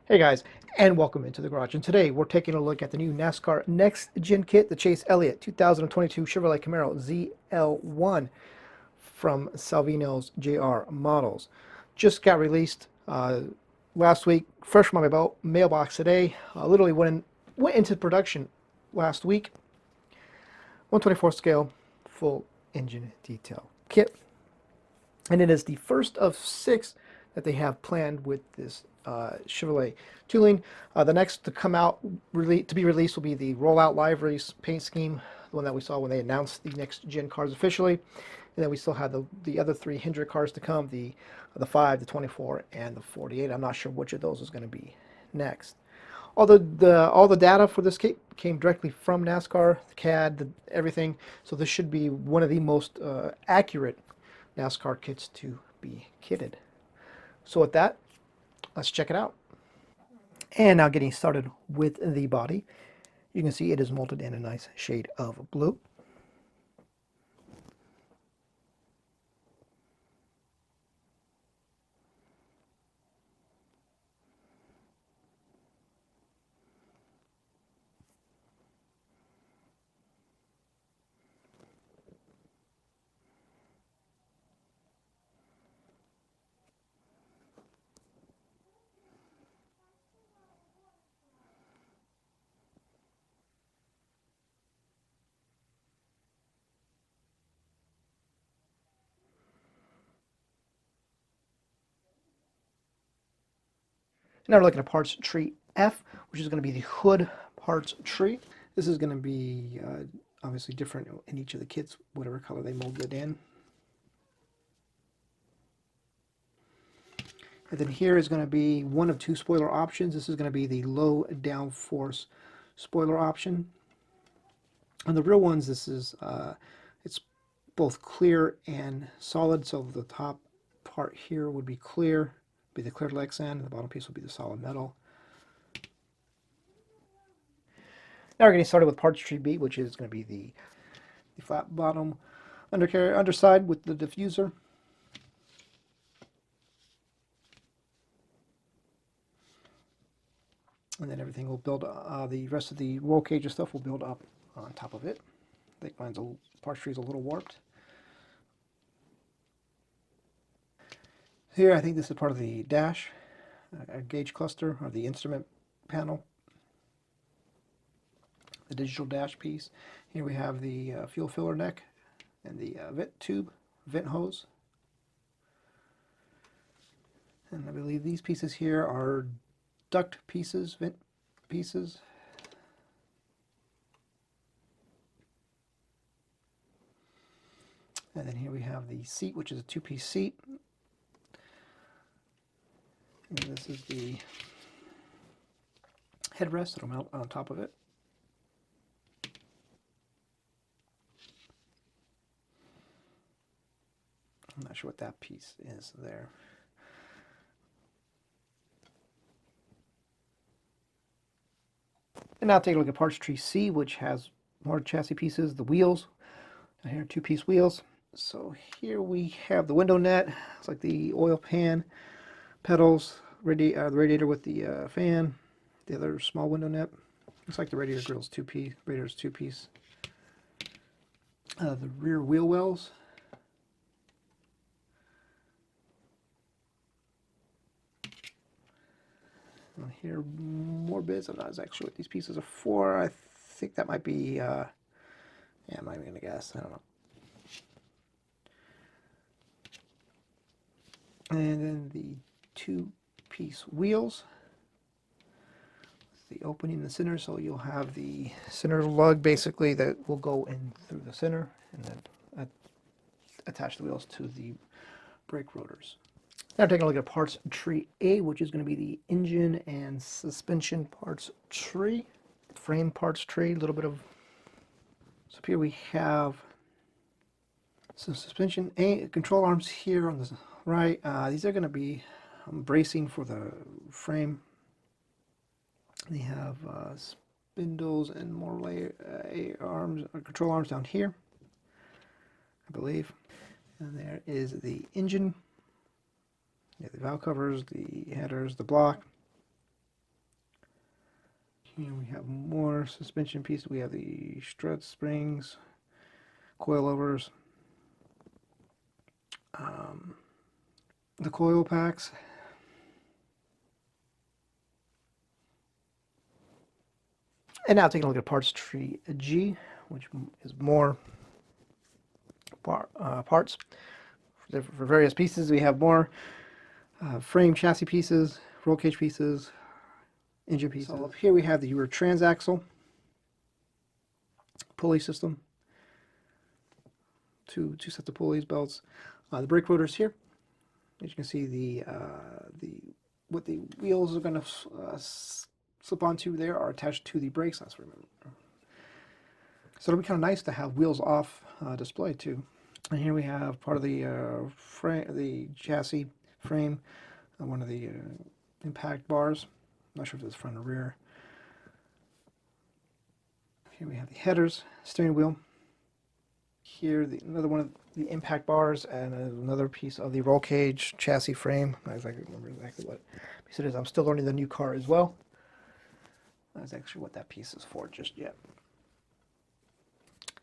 Hey guys, and welcome into the garage. And today we're taking a look at the new NASCAR Next Gen Kit, the Chase Elliott 2022 Chevrolet Camaro ZL1 from Salvinos JR Models. Just got released last week, fresh from my mailbox today. Literally went into production last week. 124 scale, full engine detail kit. And it is the first of 6 that they have planned with this Chevrolet tooling. The next to come out, to be released, will be the rollout liveries paint scheme, the one that we saw when they announced the next gen cars officially. And then we still have the other 3 Hendrick cars to come, the 5, the 24, and the 48. I'm not sure which of those is going to be next. All the data for this kit came directly from NASCAR, the CAD, everything. So this should be one of the most accurate NASCAR kits to be kitted. So with that, let's check it out. And now getting started with the body. You can see it is molded in a nice shade of blue. Now we're looking at parts tree F, which is going to be the hood parts tree. This is going to be obviously different in each of the kits, whatever color they molded it in. And then here is going to be one of 2 spoiler options. This is going to be the low downforce spoiler option. On the real ones, this is it's both clear and solid. So the top part here would be clear, be the clear Lexan, and the bottom piece will be the solid metal. Now we're getting started with parts tree B, which is going to be the flat bottom underside with the diffuser. And then everything will build, the rest of the roll cage and stuff will build up on top of it. I think mine's parts tree is a little warped. Here, I think this is part of the dash, a gauge cluster, or the instrument panel, the digital dash piece. Here we have the fuel filler neck and the vent hose. And I believe these pieces here are duct pieces, vent pieces. And then here we have the seat, which is a 2-piece seat. And this is the headrest that'll mount on top of it. I'm not sure what that piece is there. And now take a look at parts tree C, which has more chassis pieces, the wheels. And here are 2-piece wheels. So here we have the window net. It's like the oil pan, pedals, the radiator with the fan, the other small window net. Looks like the radiator grill's 2-piece, radiator's 2-piece. The rear wheel wells. And here more bits. I'm not exactly sure what these pieces are for. I think that might be, yeah, I'm not even gonna guess. I don't know. And then the 2-piece wheels. The opening in the center, so you'll have the center lug basically that will go in through the center and then attach the wheels to the brake rotors. Now taking a look at parts tree A, which is going to be the engine and suspension parts tree, frame parts tree, a little bit of. So here we have some suspension control arms here on the right. These are going to be bracing for the frame. They have spindles and more control arms down here, I believe. And there is the engine. You have the valve covers, the headers, the block. Here we have more suspension pieces. We have the strut springs, coilovers, the coil packs, and now taking a look at parts tree G, which is more parts for various pieces. We have more frame chassis pieces, roll cage pieces, engine pieces. So up here we have the rear transaxle, pulley system, two sets of pulleys, belts, the brake rotors here. As you can see, what the wheels are going to slip onto there are attached to the brakes. That's what I remember. So it'll be kind of nice to have wheels off display too. And here we have part of the chassis frame, one of the impact bars. I'm not sure if it's front or rear. Here we have the headers, steering wheel. Here, another one of the impact bars, and another piece of the roll cage chassis frame. I don't remember exactly what piece it is. I'm still learning the new car as well. That's actually what that piece is for just yet.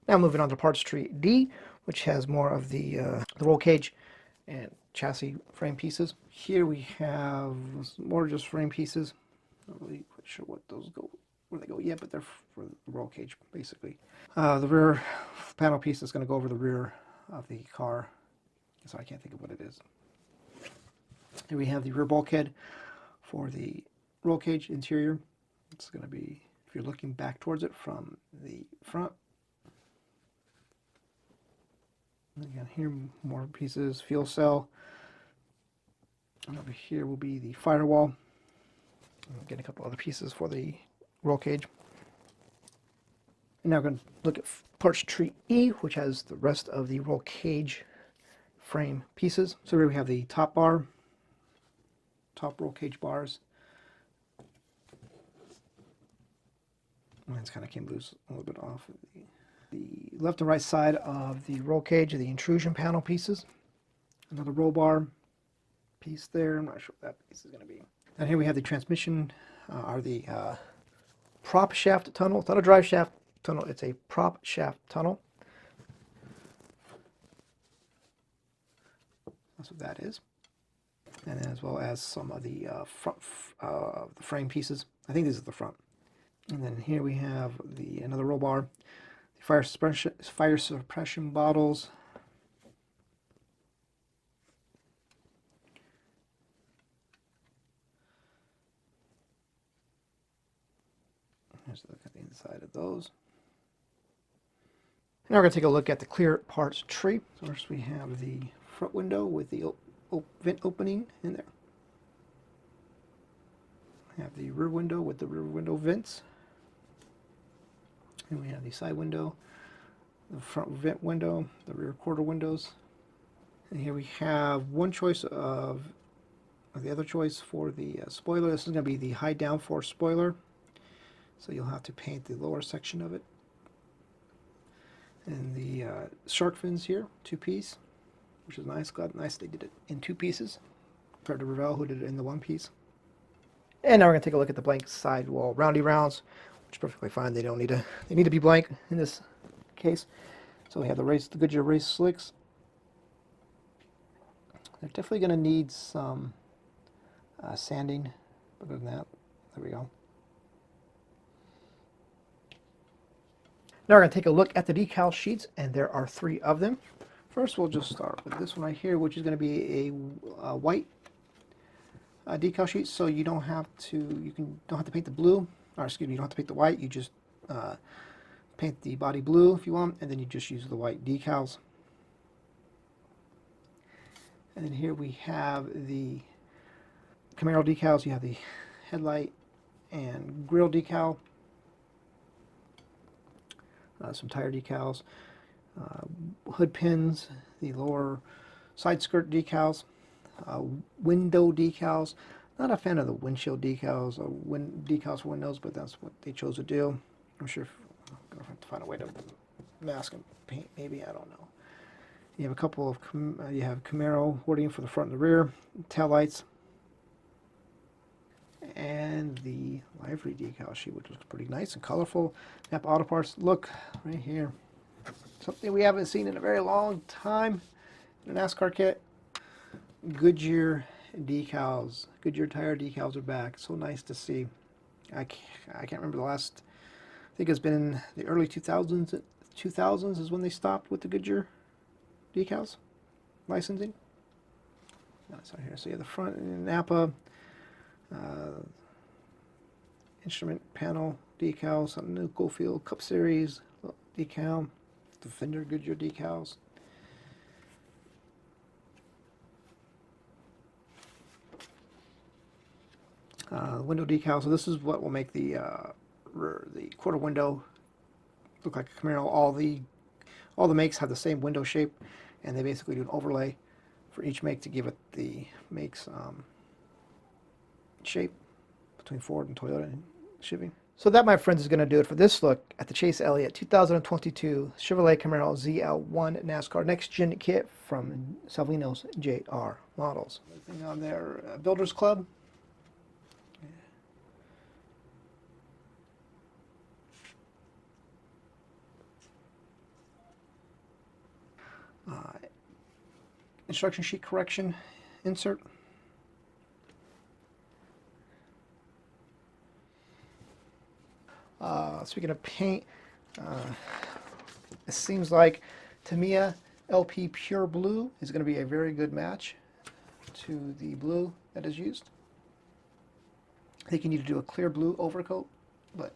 Now moving on to parts tree D, which has more of the roll cage and chassis frame pieces. Here we have more just frame pieces. Not really quite sure what those go, where they go yet, but they're for the roll cage basically. The rear panel piece is going to go over the rear of the car, so I can't think of what it is. Here we have the rear bulkhead for the roll cage interior. It's going to be, if you're looking back towards it from the front. Again, here more pieces, fuel cell. And over here will be the firewall. I'm getting a couple other pieces for the roll cage. And now we're going to look at parts tree E, which has the rest of the roll cage frame pieces. So here we have the top bar, top roll cage bars. Mine's kind of came loose a little bit off of the left and right side of the roll cage, the intrusion panel pieces. Another roll bar piece there. I'm not sure what that piece is going to be. And here we have the transmission, or the prop shaft tunnel. It's not a drive shaft tunnel, it's a prop shaft tunnel. That's what that is. And as well as some of the front the frame pieces. I think this is the front. And then here we have another roll bar, the fire suppression bottles. Let's look at the inside of those. Now we're going to take a look at the clear parts tree. So first we have the front window with the vent opening in there. We have the rear window with the rear window vents. And we have the side window, the front vent window, the rear quarter windows. And here we have one choice of the other choice for the spoiler. This is going to be the high downforce spoiler. So you'll have to paint the lower section of it. And the shark fins here, two-piece, which is nice. Glad nice they did it in two pieces compared to Revell, who did it in the one piece. And now we're going to take a look at the blank sidewall roundy rounds, which is perfectly fine. They need to be blank in this case. So we have the Goodyear race slicks. They're definitely going to need some sanding. Other than that, there we go. Now we're going to take a look at the decal sheets, and there are 3 of them. First, we'll just start with this one right here, which is going to be a white decal sheet. So you don't have to paint the blue, or excuse me, you don't have to paint the white. You just paint the body blue if you want, and then you just use the white decals. And then here we have the Camaro decals. You have the headlight and grille decal. Some tire decals, hood pins, the lower side skirt decals, window decals. Not a fan of the windshield decals or decals for windows, but that's what they chose to do. I'm sure I'm going to have to find a way to mask and paint, maybe, I don't know. You have a couple of, you have Camaro wording for the front and the rear, tail lights. and the livery decal sheet, which looks pretty nice and colorful. Napa Auto Parts, look right here. Something we haven't seen in a very long time in a NASCAR kit. Goodyear decals. Goodyear tire decals are back. So nice to see. I can't remember the last. I think it's been in the early 2000s. 2000s is when they stopped with the Goodyear decals licensing. That's out here. So yeah, the front in Napa instrument panel decal, something new. Goldfield Cup Series decal. Defender Goodyear decals. Window decal. So this is what will make the quarter window look like a Camaro. All the makes have the same window shape, and they basically do an overlay for each make to give it the make's shape between Ford and Toyota and Chevy. So that, my friends, is going to do it for this look at the Chase Elliott 2022 Chevrolet Camaro ZL1 NASCAR Next Gen Kit from Salvinos JR Models. Everything on their Builders Club. Instruction sheet correction insert. Speaking of paint, it seems like Tamiya LP Pure Blue is going to be a very good match to the blue that is used. I think you need to do a clear blue overcoat, but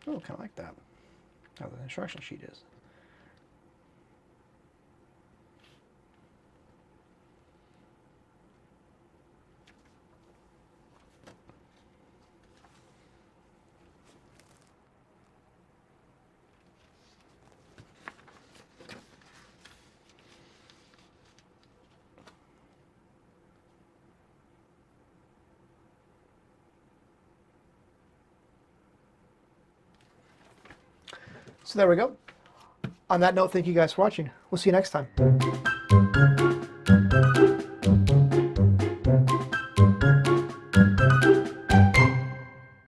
oh, kind of like that. How the instruction sheet is. So there we go. On that note, thank you guys for watching. We'll see you next time.